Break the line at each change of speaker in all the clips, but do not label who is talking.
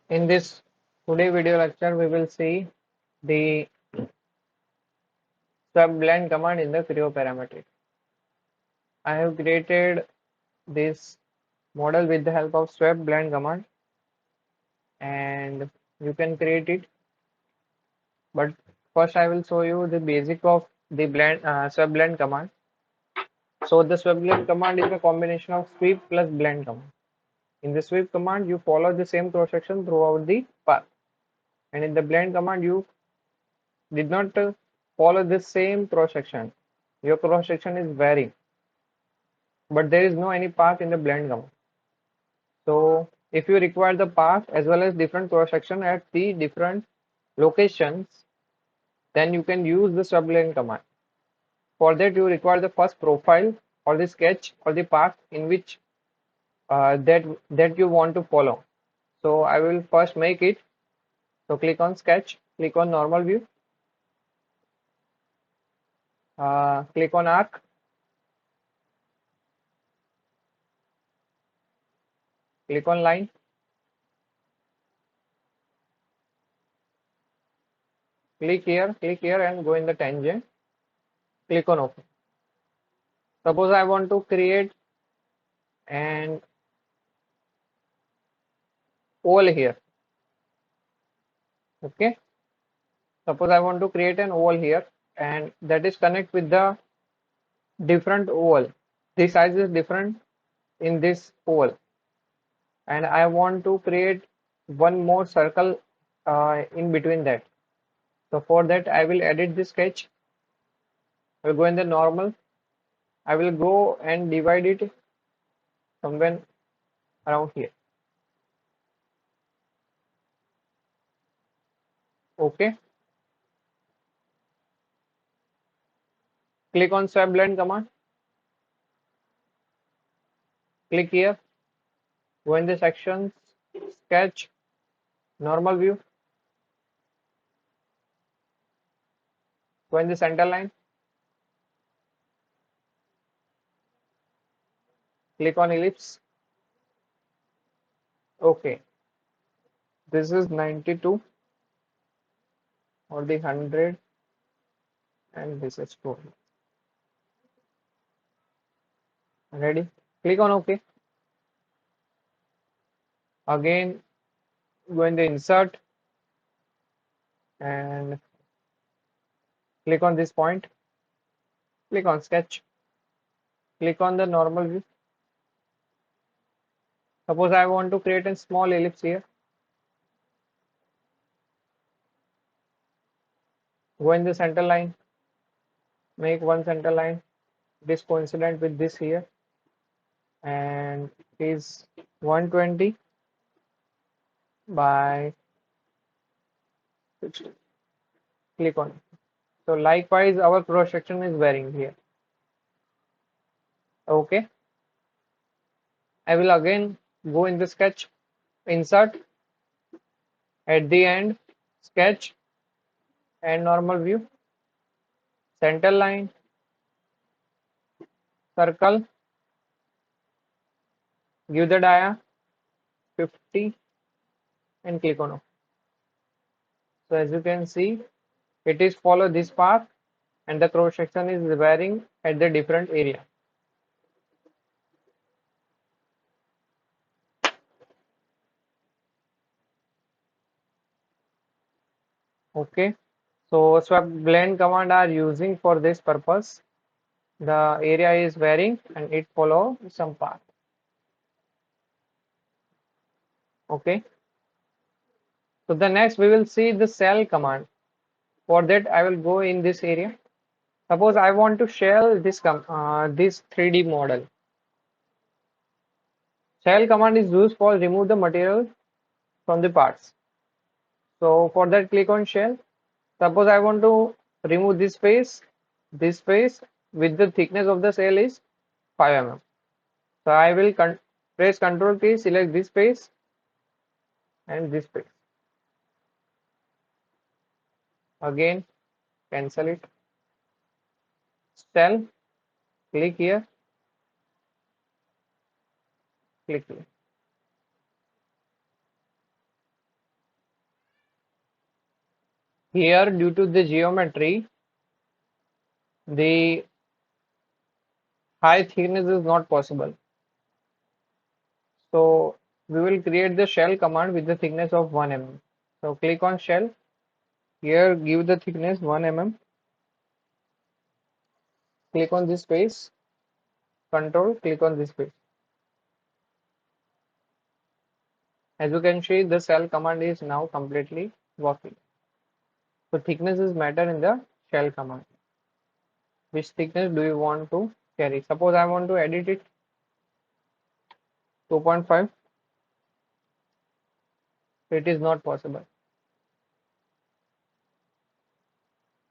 In this today video lecture, we will see the sub blend command in the creo parametric. I have created this model with the help of swap blend command, and you can create it. But first, I will show you the basic of the swap blend command. So the swap blend command is a combination of sweep plus blend command. In the sweep command, you follow the same cross section throughout the path, and in the blend command, you did not follow the same cross section. Your cross section is varying, but there is no any path in the blend command. So if you require the path as well as different cross section at the different locations, then you can use the subblend command. For that, you require the first profile or the sketch or the path in which that you want to follow. So I will first make it. So click on sketch, click on normal view, click on arc, click on line, click here and go in the tangent, click on OK. Suppose I want to create an oval here. Okay. Suppose I want to create an oval here, and that is connect with the different oval. The size is different in this oval, and I want to create one more circle in between that. So for that, I will edit the sketch. I will go in the normal. I will go and divide it somewhere around here. Okay. Click on swap blend command. Click here. Go in the sections, sketch, normal view. Go in the center line. Click on ellipse. Okay. This is 92 or the 100, and this is 200. Ready? Click on OK. Again, go in the insert and click on this point. Click on sketch. Click on the normal view. Suppose I want to create a small ellipse here. Go in the center line. Make one center line. This coincident with this here, and it is 120 by 60. Click on it. So likewise, our cross section is varying here. Okay. I will again go in the sketch, insert, at the end, sketch and normal view, center line, circle, give the dia 50 and click on OK. So as you can see, it is follow this path and the cross section is varying at the different area. Okay. So swap blend command are using for this purpose. The area is varying and it follow some path. Okay. So the next we will see the shell command. For that I will go in this area. Suppose I want to shell this 3D model. Shell command is used for remove the material from the parts. So for that, click on shell. Suppose I want to remove this face with the thickness of the shell is 5 mm. So I will press Ctrl key, select this face and this face. Again, cancel it. Shell, click here, click here. Here, due to the geometry, the high thickness is not possible. So we will create the shell command with the thickness of 1 mm. So click on shell. Here, give the thickness 1 mm. Click on this space. Control. Click on this space. As you can see, the shell command is now completely working. So thickness is matter in the shell command. Which thickness do you want to carry? Suppose I want to edit it 2.5. It is not possible.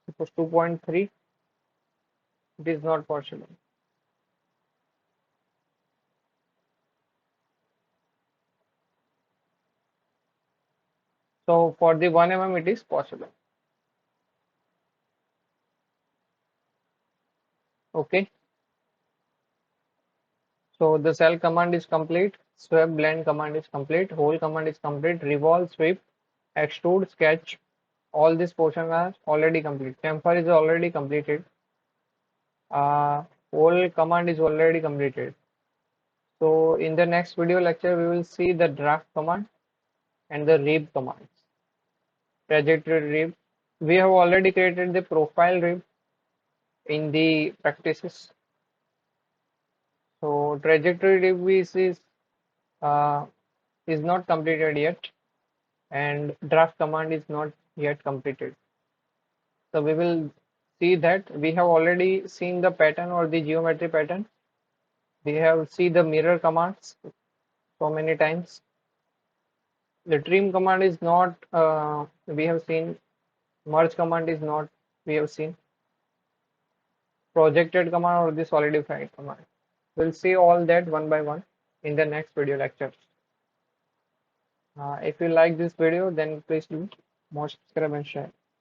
Suppose 2.3. It is not possible. So for the 1 mm it is possible. Okay. So the cell command is complete. Swap blend command is complete. Whole command is complete. Revolve, sweep, extrude, sketch. All these portions are already complete. Chamfer is already completed. Whole command is already completed. So in the next video lecture, we will see the draft command and the rib commands. Trajectory rib. We have already created the profile rib in the practices. So trajectory rib uh, is not completed yet, and draft command is not yet completed. So we will see that we have already seen the pattern or the geometry pattern. We have seen the mirror commands so many times. The trim command is not, we have seen. Merge command is not, we have seen. Projected command or the solidified command. We'll see all that one by one in the next video lecture. If you like this video, then please do more subscribe and share.